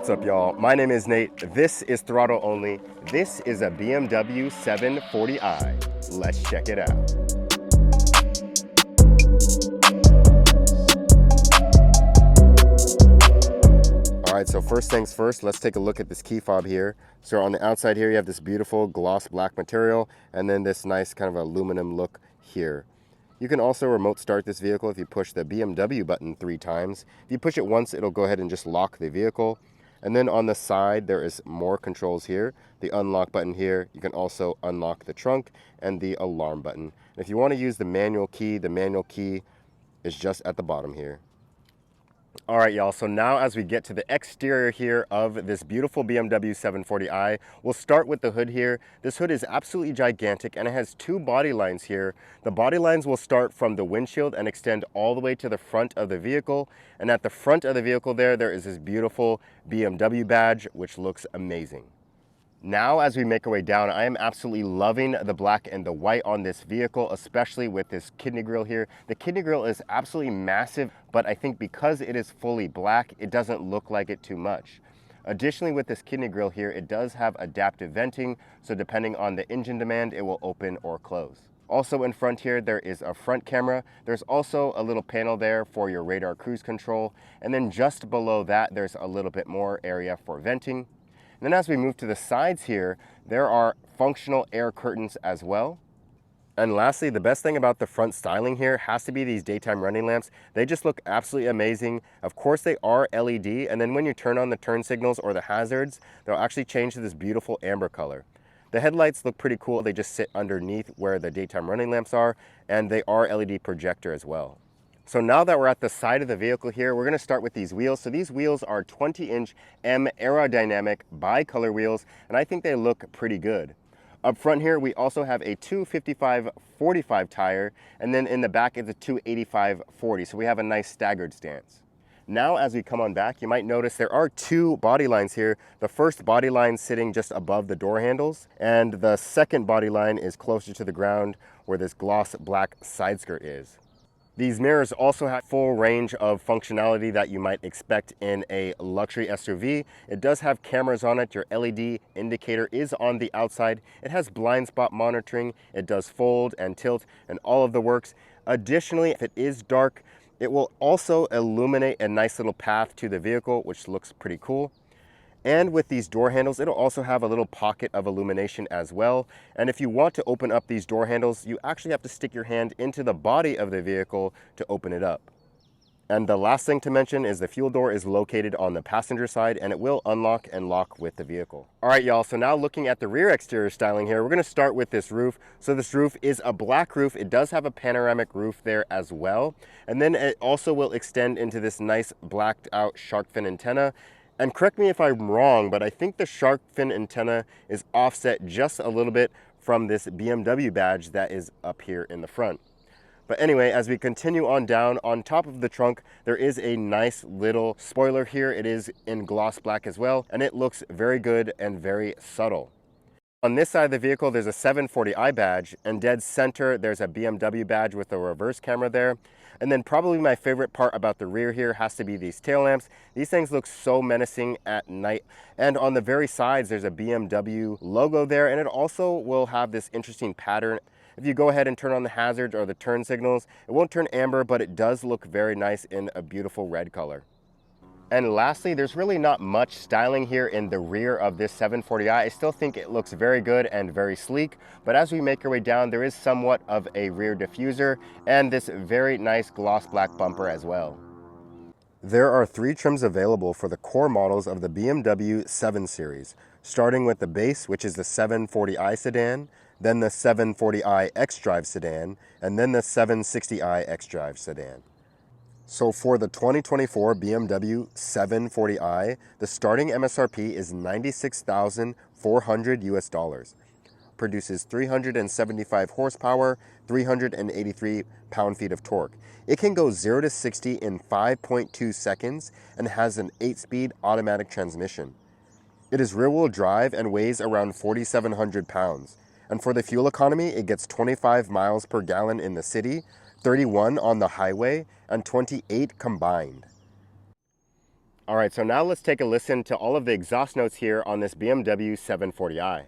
What's up, y'all? My name is Nate. This is Throttle Only. This is a BMW 740i. Let's check it out. All right, so first things first, let's take a look at this key fob here. So on the outside here, you have this beautiful gloss black material, and then this nice kind of aluminum look here. You can also remote start this vehicle if you push the BMW button 3 times. If you push it once, it'll go ahead and just lock the vehicle. And then on the side, there is more controls here. The unlock button here. You can also unlock the trunk and the alarm button. If you want to use the manual key is just at the bottom here. All right, y'all, so now as we get to the exterior here of this beautiful BMW 740i, we'll start with the hood here. This hood is absolutely gigantic and it has 2 body lines here. The body lines will start from the windshield and extend all the way to the front of the vehicle. And at the front of the vehicle there is this beautiful BMW badge, which looks amazing. Now, as we make our way down, I am absolutely loving the black and the white on this vehicle, especially with this kidney grille here. The kidney grille is absolutely massive, but I think because it is fully black, it doesn't look like it too much. Additionally, with this kidney grille here, it does have adaptive venting, so depending on the engine demand, it will open or close. Also in front here, there is a front camera. There's also a little panel there for your radar cruise control. And then just below that, there's a little bit more area for venting. And then as we move to the sides here, there are functional air curtains as well. And lastly, the best thing about the front styling here has to be these daytime running lamps. They just look absolutely amazing. Of course, they are LED, and then when you turn on the turn signals or the hazards, they'll actually change to this beautiful amber color. The headlights look pretty cool. They just sit underneath where the daytime running lamps are, and they are LED projector as well. So now that we're at the side of the vehicle here, we're going to start with these wheels. So these wheels are 20-inch M aerodynamic bi-color wheels, and I think they look pretty good. Up front here, we also have a 255/45 tire, and then in the back it's a 285/40, so we have a nice staggered stance. Now, as we come on back, you might notice there are 2 body lines here. The first body line sitting just above the door handles, and the second body line is closer to the ground where this gloss black side skirt is. These mirrors also have full range of functionality that you might expect in a luxury SUV. It does have cameras on it. Your LED indicator is on the outside. It has blind spot monitoring. It does fold and tilt and all of the works. Additionally, if it is dark, it will also illuminate a nice little path to the vehicle, which looks pretty cool. And with these door handles, it'll also have a little pocket of illumination as well. And if you want to open up these door handles, you actually have to stick your hand into the body of the vehicle to open it up. And the last thing to mention is the fuel door is located on the passenger side, and it will unlock and lock with the vehicle. All right, y'all, so now looking at the rear exterior styling here, we're gonna start with this roof. So this roof is a black roof. It does have a panoramic roof there as well. And then it also will extend into this nice blacked out shark fin antenna. And correct me if I'm wrong, but I think the shark fin antenna is offset just a little bit from this BMW badge that is up here in the front. But anyway, as we continue on down, on top of the trunk, there is a nice little spoiler here. It is in gloss black as well, and it looks very good and very subtle. On this side of the vehicle, there's a 740i badge, and dead center, there's a BMW badge with a reverse camera there. And then probably my favorite part about the rear here has to be these tail lamps. These things look so menacing at night. And on the very sides, there's a BMW logo there, and it also will have this interesting pattern. If you go ahead and turn on the hazards or the turn signals, it won't turn amber, but it does look very nice in a beautiful red color. And lastly, there's really not much styling here in the rear of this 740i. I still think it looks very good and very sleek, but as we make our way down, there is somewhat of a rear diffuser and this very nice gloss black bumper as well. There are 3 trims available for the core models of the BMW 7 Series, starting with the base, which is the 740i sedan, then the 740i xDrive sedan, and then the 760i xDrive sedan. So for the 2024 BMW 740i, the starting MSRP is $96,400 US. Produces 375 horsepower, 383 pound-feet of torque. It can go 0 to 60 in 5.2 seconds and has an 8-speed automatic transmission. It is rear-wheel drive and weighs around 4,700 pounds. And for the fuel economy, it gets 25 miles per gallon in the city, 31 on the highway, and 28 combined. All right, so now let's take a listen to all of the exhaust notes here on this BMW 740i.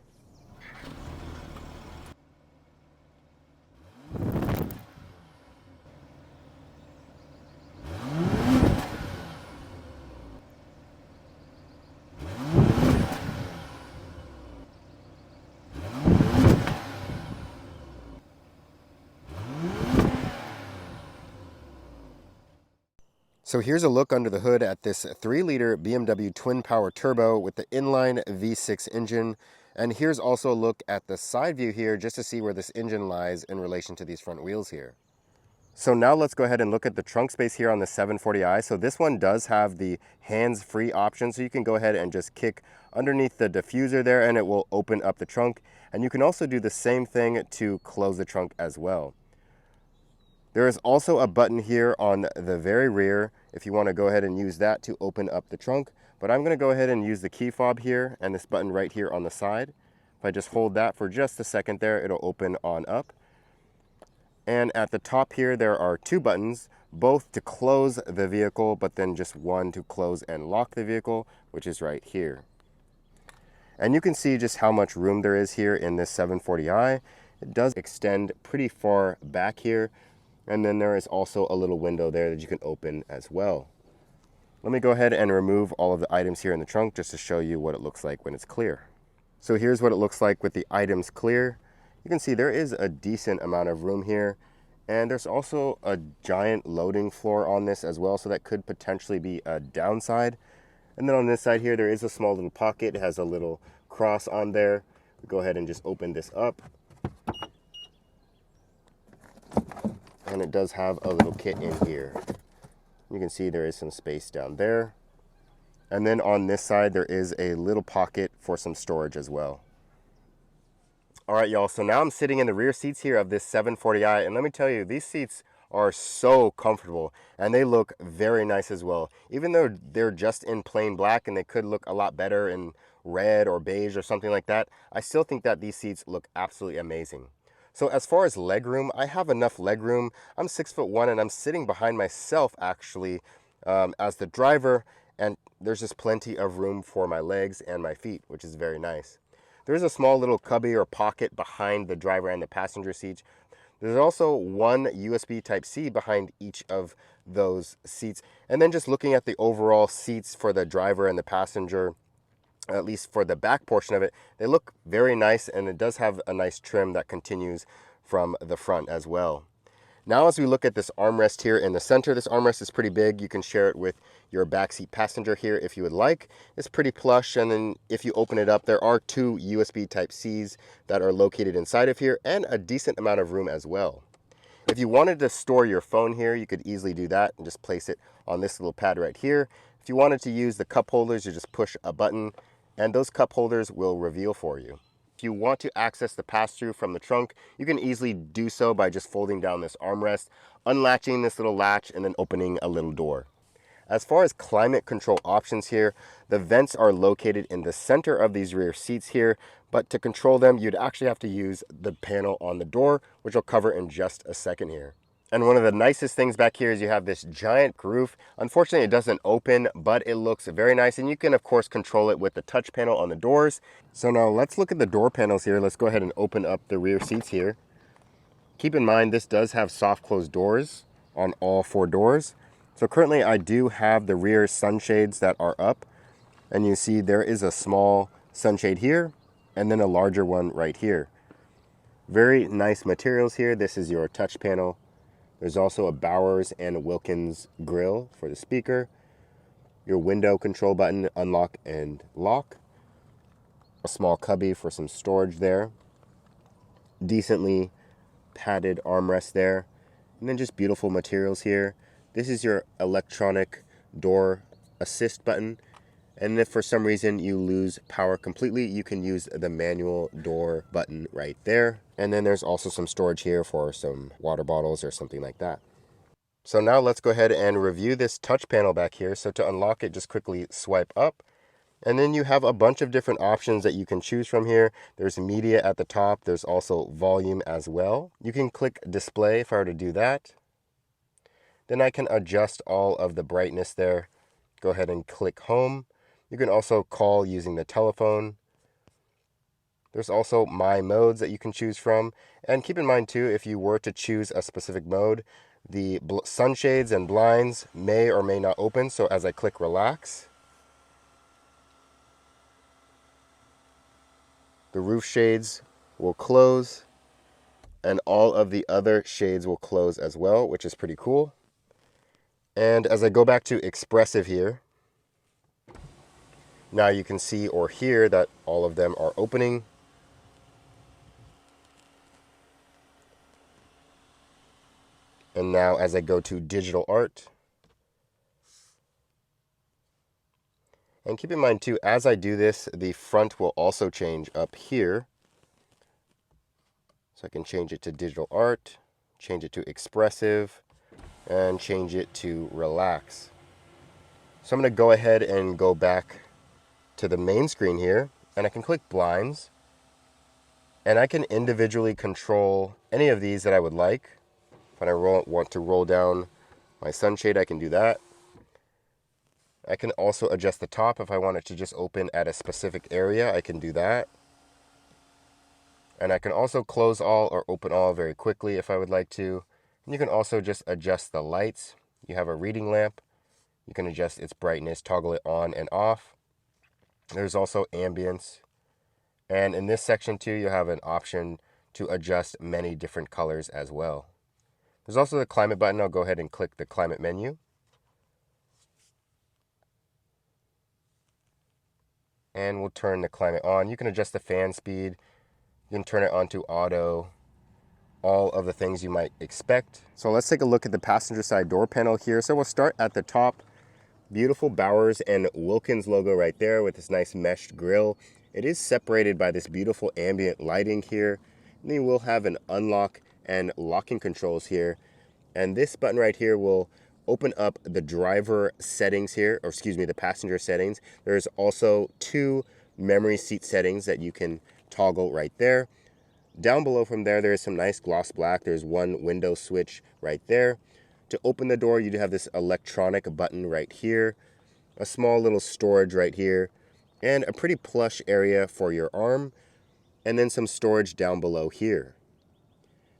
So here's a look under the hood at this 3-liter BMW Twin-power turbo with the inline V6 engine. And here's also a look at the side view here just to see where this engine lies in relation to these front wheels here. So now let's go ahead and look at the trunk space here on the 740i. So this one does have the hands-free option, so you can go ahead and just kick underneath the diffuser there and it will open up the trunk. And you can also do the same thing to close the trunk as well. There is also a button here on the very rear if you want to go ahead and use that to open up the trunk. But I'm going to go ahead and use the key fob here and this button right here on the side. If I just hold that for just a second there, it'll open on up. And at the top here, there are 2 buttons, both to close the vehicle, but then just one to close and lock the vehicle, which is right here. And you can see just how much room there is here in this 740i. It does extend pretty far back here. And then there is also a little window there that you can open as well. Let me go ahead and remove all of the items here in the trunk just to show you what it looks like when it's clear. So here's what it looks like with the items clear. You can see there is a decent amount of room here. And there's also a giant loading floor on this as well, so that could potentially be a downside. And then on this side here, there is a small little pocket. It has a little cross on there. Go ahead and just open this up. And it does have a little kit in here. You can see there is some space down there. And then on this side, there is a little pocket for some storage as well. All right, y'all, so now I'm sitting in the rear seats here of this 740i, and let me tell you, these seats are so comfortable, and they look very nice as well. Even though they're just in plain black, and they could look a lot better in red or beige or something like that, I still think that these seats look absolutely amazing. So as far as legroom, I have enough legroom. I'm 6'1", and I'm sitting behind myself actually as the driver, and there's just plenty of room for my legs and my feet, which is very nice. There's a small little cubby or pocket behind the driver and the passenger seat. There's also one USB Type-C behind each of those seats. And then just looking at the overall seats for the driver and the passenger, at least for the back portion of it, they look very nice, and it does have a nice trim that continues from the front as well. Now as we look at this armrest here in the center, this armrest is pretty big. You can share it with your backseat passenger here if you would like. It's pretty plush, and then if you open it up, there are 2 USB Type-Cs that are located inside of here, and a decent amount of room as well. If you wanted to store your phone here, you could easily do that and just place it on this little pad right here. If you wanted to use the cup holders, you just push a button, and those cup holders will reveal for you. If you want to access the pass-through from the trunk, you can easily do so by just folding down this armrest, unlatching this little latch, and then opening a little door. As far as climate control options here, the vents are located in the center of these rear seats here, but to control them, you'd actually have to use the panel on the door, which I'll cover in just a second here. And one of the nicest things back here is you have this giant roof. Unfortunately, it doesn't open, but it looks very nice. And you can, of course, control it with the touch panel on the doors. So now let's look at the door panels here. Let's go ahead and open up the rear seats here. Keep in mind, this does have soft close doors on all 4 doors. So currently, I do have the rear sunshades that are up. And you see there is a small sunshade here, and then a larger one right here. Very nice materials here. This is your touch panel. There's also a Bowers and Wilkins grill for the speaker. Your window control button, unlock and lock. A small cubby for some storage there. Decently padded armrest there. And then just beautiful materials here. This is your electronic door assist button. And if for some reason you lose power completely, you can use the manual door button right there. And then there's also some storage here for some water bottles or something like that. So now let's go ahead and review this touch panel back here. So to unlock it, just quickly swipe up. And then you have a bunch of different options that you can choose from here. There's media at the top. There's also volume as well. You can click display if I were to do that. Then I can adjust all of the brightness there. go ahead and click home. You can also call using the telephone. There's also my modes that you can choose from. And keep in mind too, if you were to choose a specific mode, the sunshades and blinds may or may not open. So as I click relax, the roof shades will close and all of the other shades will close as well, which is pretty cool. And as I go back to expressive here, now you can see or hear that all of them are opening. And now as I go to digital art, and keep in mind too, as I do this, the front will also change up here. So I can change it to digital art, change it to expressive, and change it to relax. So I'm going to go ahead and go back to the main screen here, and I can click blinds, and I can individually control any of these that I would like. If I want to roll down my sunshade, I can do that. I can also adjust the top. If I want it to just open at a specific area, I can do that. And I can also close all or open all very quickly if I would like to. And you can also just adjust the lights. You have a reading lamp. You can adjust its brightness, toggle it on and off. There's also ambience. And in this section too, you have an option to adjust many different colors as well. There's also the climate button. I'll go ahead and click the climate menu. And we'll turn the climate on. You can adjust the fan speed. You can turn it on to auto. All of the things you might expect. So let's take a look at the passenger side door panel here. So we'll start at the top. Beautiful Bowers and Wilkins logo right there with this nice meshed grille. It is separated by this beautiful ambient lighting here. And then we'll have an unlock and locking controls here. And this button right here will open up the driver settings here, or excuse me, the passenger settings. There's also 2 memory seat settings that you can toggle right there. Down below from there, there is some nice gloss black. There's 1 window switch right there. To open the door, you do have this electronic button right here, a small little storage right here, and a pretty plush area for your arm, and then some storage down below here.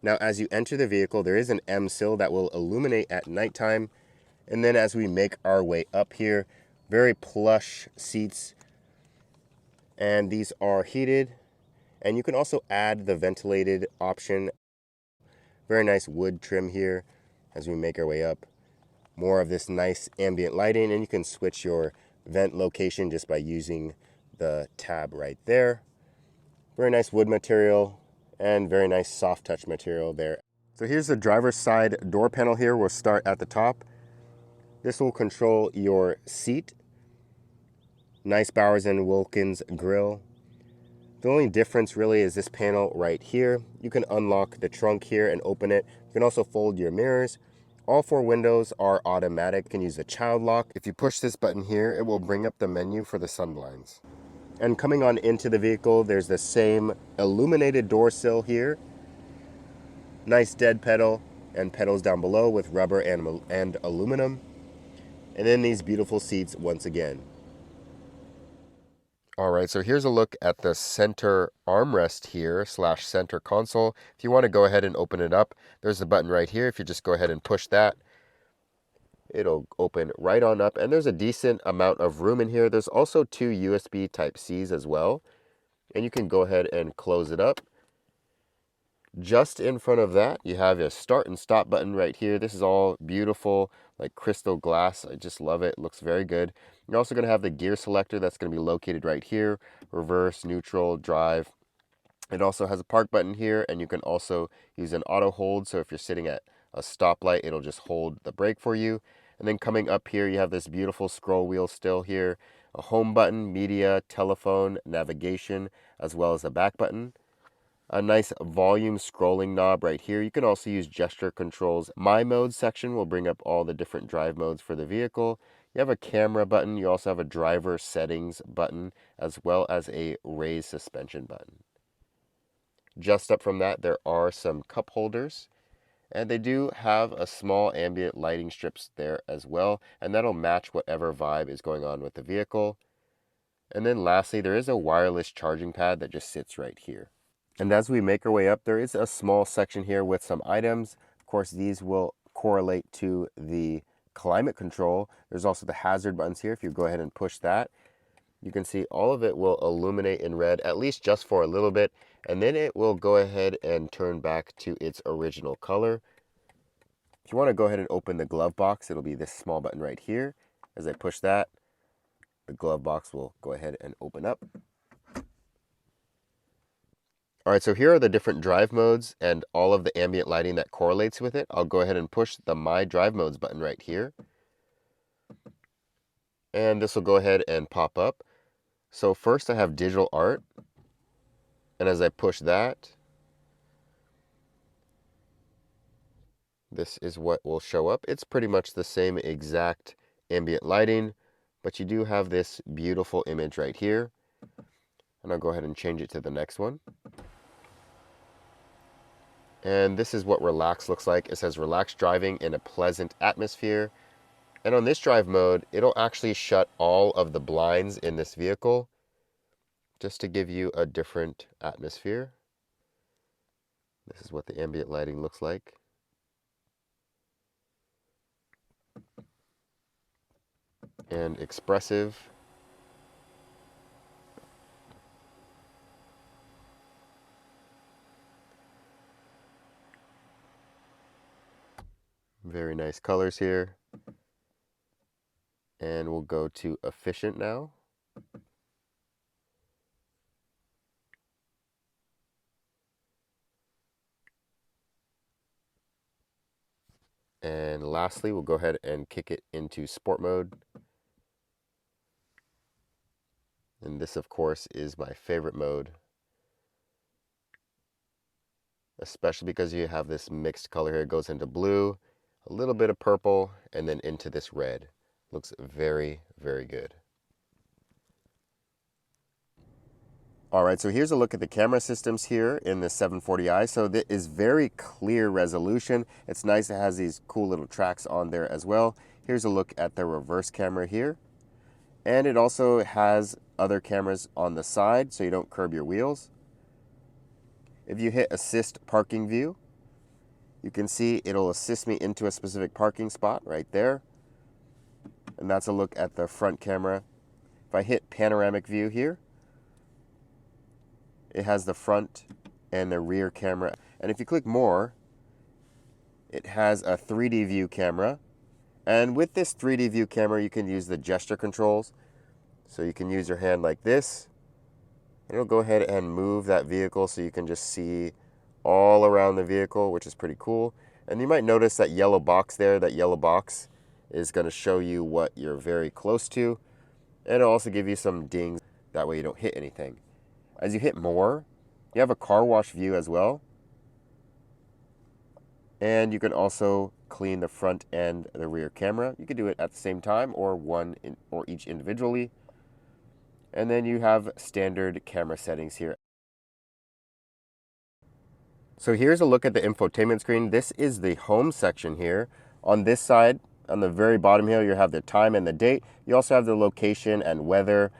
Now, as you enter the vehicle, there is an M sill that will illuminate at nighttime. And then as we make our way up here, very plush seats. And these are heated. And you can also add the ventilated option. Very nice wood trim here as we make our way up. More of this nice ambient lighting. And you can switch your vent location just by using the tab right there. Very nice wood material. And very nice soft touch material there. So here's the driver's side door panel here. We'll start at the top. This will control your seat. Nice Bowers and Wilkins grille. The only difference really is this panel right here. You can unlock the trunk here and open it. You can also fold your mirrors. All 4 windows are automatic. You can use the child lock. If you push this button here, it will bring up the menu for the sunblinds. And coming on into the vehicle, there's the same illuminated door sill here. Nice dead pedal and pedals down below with rubber and aluminum. And then these beautiful seats once again. All right, so here's a look at the center armrest here / center console. If you want to go ahead and open it up, there's a button right here. If you just go ahead and push that, it'll open right on up, and there's a decent amount of room in here. There's also 2 USB Type-Cs as well, and you can go ahead and close it up. Just in front of that, you have a start and stop button right here. This is all beautiful, like crystal glass. I just love it. It looks very good. You're also going to have the gear selector that's going to be located right here. Reverse, neutral, drive. It also has a park button here, and you can also use an auto hold. So if you're sitting at a stoplight, it'll just hold the brake for you. And then coming up here, you have this beautiful scroll wheel still here, a home button, media, telephone, navigation, as well as a back button. A nice volume scrolling knob right here. You can also use gesture controls. My mode section will bring up all the different drive modes for the vehicle. You have a camera button. You also have a driver settings button, as well as a raise suspension button. Just up from that, there are some cup holders. And they do have a small ambient lighting strips there as well, and that'll match whatever vibe is going on with the vehicle. And then lastly, there is a wireless charging pad that just sits right here. And as we make our way up, there is a small section here with some items. Of course, these will correlate to the climate control. There's also the hazard buttons here. If you go ahead and push that, you can see all of it will illuminate in red, at least just for a little bit, and then it will go ahead and turn back to its original color. If you want to go ahead and open the glove box, it'll be this small button right here. As I push that, the glove box will go ahead and open up. All right, so here are the different drive modes and all of the ambient lighting that correlates with it. I'll go ahead and push the My Drive Modes button right here. And this will go ahead and pop up. So first I have digital art. And as I push that, this is what will show up. It's pretty much the same exact ambient lighting, but you do have this beautiful image right here. And I'll go ahead and change it to the next one. And this is what relax looks like. It says relaxed driving in a pleasant atmosphere. And on this drive mode, it'll actually shut all of the blinds in this vehicle just to give you a different atmosphere. This is what the ambient lighting looks like. And expressive. Very nice colors here. And we'll go to efficient now. And lastly, we'll go ahead and kick it into sport mode. And this, of course, is my favorite mode, especially because you have this mixed color here. It goes into blue, a little bit of purple, and then into this red. Looks very, very good. All right, so here's a look at the camera systems here in the 740i. So that is very clear resolution. It's nice, it has these cool little tracks on there as well. Here's a look at the reverse camera here. And it also has other cameras on the side so you don't curb your wheels. If you hit assist parking view, you can see it'll assist me into a specific parking spot right there. And that's a look at the front camera. If I hit panoramic view here, it has the front and the rear camera. And if you click more, it has a 3D view camera. And with this 3D view camera, you can use the gesture controls. So you can use your hand like this. And it'll go ahead and move that vehicle so you can just see all around the vehicle, which is pretty cool. And you might notice that yellow box there. That yellow box is going to show you what you're very close to. And it'll also give you some dings. That way you don't hit anything. As you hit more, you have a car wash view as well. And you can also clean the front and the rear camera. You can do it at the same time or or each individually. And then you have standard camera settings here. So here's a look at the infotainment screen. This is the home section here. On this side, on the very bottom here, you have the time and the date. You also have the location and weather.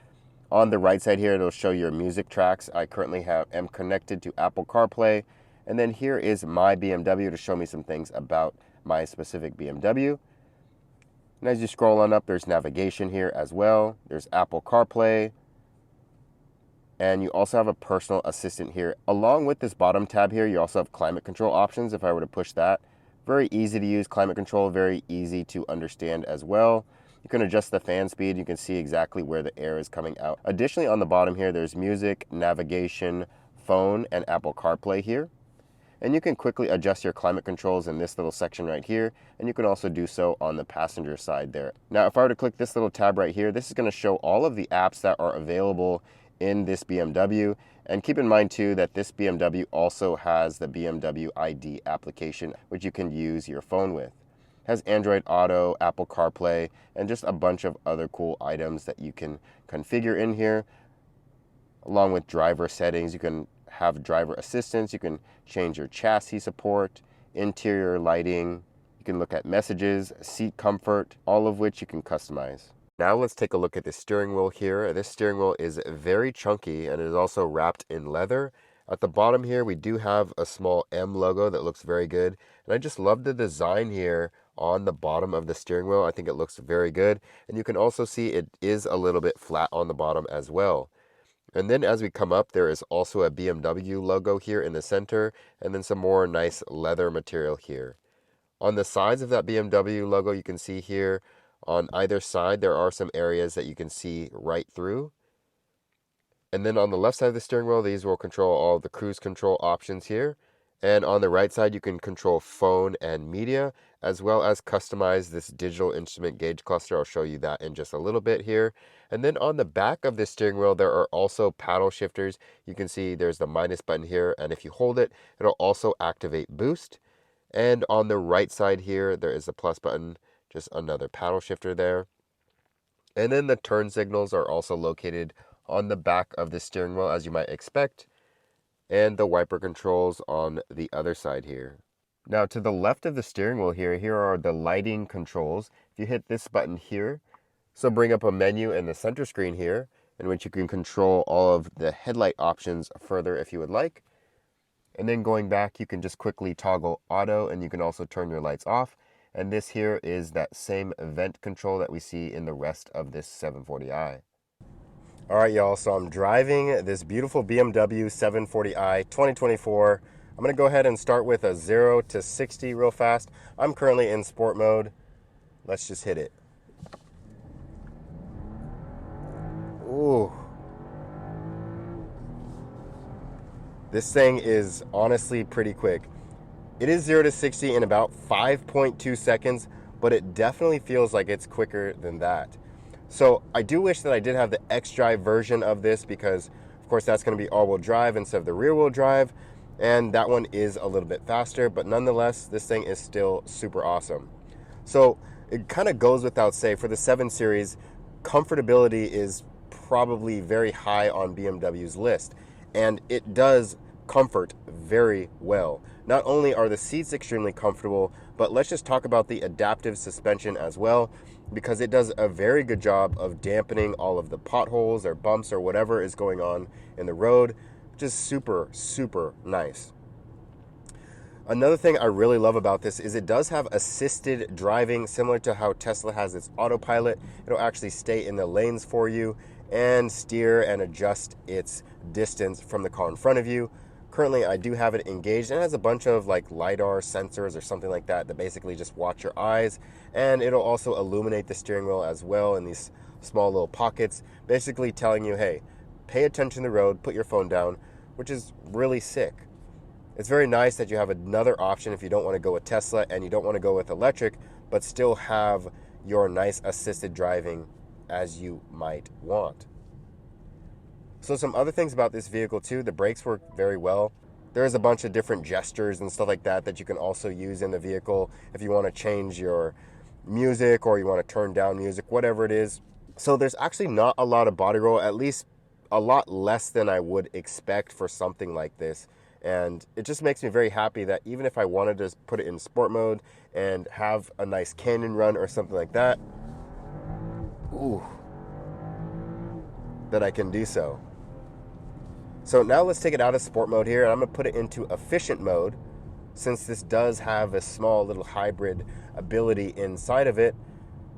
On the right side here, it'll show your music tracks. I currently am connected to Apple CarPlay. And then here is my BMW to show me some things about my specific BMW. And as you scroll on up, there's navigation here as well. There's Apple CarPlay. And you also have a personal assistant here. Along with this bottom tab here, you also have climate control options if I were to push that. Very easy to use climate control, very easy to understand as well. You can adjust the fan speed. You can see exactly where the air is coming out. Additionally, on the bottom here, there's music, navigation, phone, and Apple CarPlay here. And you can quickly adjust your climate controls in this little section right here. And you can also do so on the passenger side there. Now, if I were to click this little tab right here, this is going to show all of the apps that are available in this BMW. And keep in mind too that this BMW also has the BMW ID application, which you can use your phone with. It has Android Auto, Apple CarPlay, and just a bunch of other cool items that you can configure in here. Along with driver settings, you can have driver assistance, you can change your chassis support, interior lighting. You can look at messages, seat comfort, all of which you can customize. Now let's take a look at the steering wheel here. This steering wheel is very chunky and it is also wrapped in leather. At the bottom here, we do have a small M logo that looks very good. And I just love the design here on the bottom of the steering wheel. I think it looks very good. And you can also see it is a little bit flat on the bottom as well. And then as we come up, there is also a BMW logo here in the center, and then some more nice leather material here. On the sides of that BMW logo, you can see here on either side, there are some areas that you can see right through. And then on the left side of the steering wheel, these will control all the cruise control options here. And on the right side, you can control phone and media, as well as customize this digital instrument gauge cluster. I'll show you that in just a little bit here. And then on the back of the steering wheel, there are also paddle shifters. You can see there's the minus button here, and if you hold it, it'll also activate boost. And on the right side here, there is a plus button, just another paddle shifter there. And then the turn signals are also located on the back of the steering wheel, as you might expect, and the wiper controls on the other side here. Now to the left of the steering wheel here are the lighting controls. If you hit this button here, so bring up a menu in the center screen here, in which you can control all of the headlight options further if you would like. And then going back, you can just quickly toggle auto, and you can also turn your lights off. And this here is that same vent control that we see in the rest of this 740i. All right, y'all, so I'm driving this beautiful BMW 740i 2024. I'm gonna go ahead and start with a 0 to 60 real fast. I'm currently in sport mode. Let's just hit it. Ooh. This thing is honestly pretty quick. It is 0 to 60 in about 5.2 seconds, but it definitely feels like it's quicker than that. So I do wish that I did have the X-Drive version of this, because of course that's going to be all-wheel drive instead of the rear-wheel drive, and that one is a little bit faster, but nonetheless this thing is still super awesome. So it kind of goes without say, for the 7 Series, comfortability is probably very high on BMW's list, and it does comfort very well. Not only are the seats extremely comfortable, but let's just talk about the adaptive suspension as well, because it does a very good job of dampening all of the potholes or bumps or whatever is going on in the road. Just super, super nice. Another thing I really love about this is it does have assisted driving, similar to how Tesla has its autopilot. It'll actually stay in the lanes for you and steer and adjust its distance from the car in front of you. Currently, I do have it engaged, and it has a bunch of like LiDAR sensors or something like that that basically just watch your eyes, and it'll also illuminate the steering wheel as well in these small little pockets, basically telling you, hey, pay attention to the road, put your phone down, which is really sick. It's very nice that you have another option if you don't want to go with Tesla and you don't want to go with electric, but still have your nice assisted driving as you might want. So some other things about this vehicle too, the brakes work very well. There's a bunch of different gestures and stuff like that that you can also use in the vehicle if you want to change your music or you want to turn down music, whatever it is. So there's actually not a lot of body roll, at least a lot less than I would expect for something like this. And it just makes me very happy that even if I wanted to put it in sport mode and have a nice canyon run or something like that, ooh, that I can do so. So now let's take it out of sport mode here, and I'm going to put it into efficient mode, since this does have a small little hybrid ability inside of it.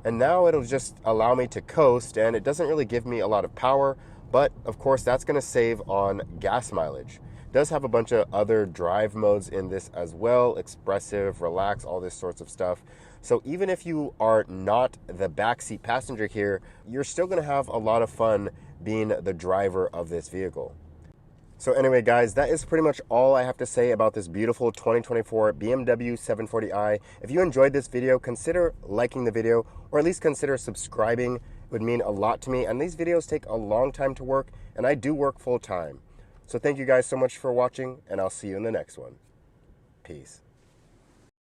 And now it'll just allow me to coast, and it doesn't really give me a lot of power, but of course that's going to save on gas mileage. It does have a bunch of other drive modes in this as well, expressive, relax, all this sorts of stuff. So even if you are not the backseat passenger here, you're still going to have a lot of fun being the driver of this vehicle. So anyway, guys, that is pretty much all I have to say about this beautiful 2024 BMW 740i. If you enjoyed this video, consider liking the video, or at least consider subscribing. It would mean a lot to me, and these videos take a long time to work, and I do work full time. So thank you guys so much for watching, and I'll see you in the next one. Peace.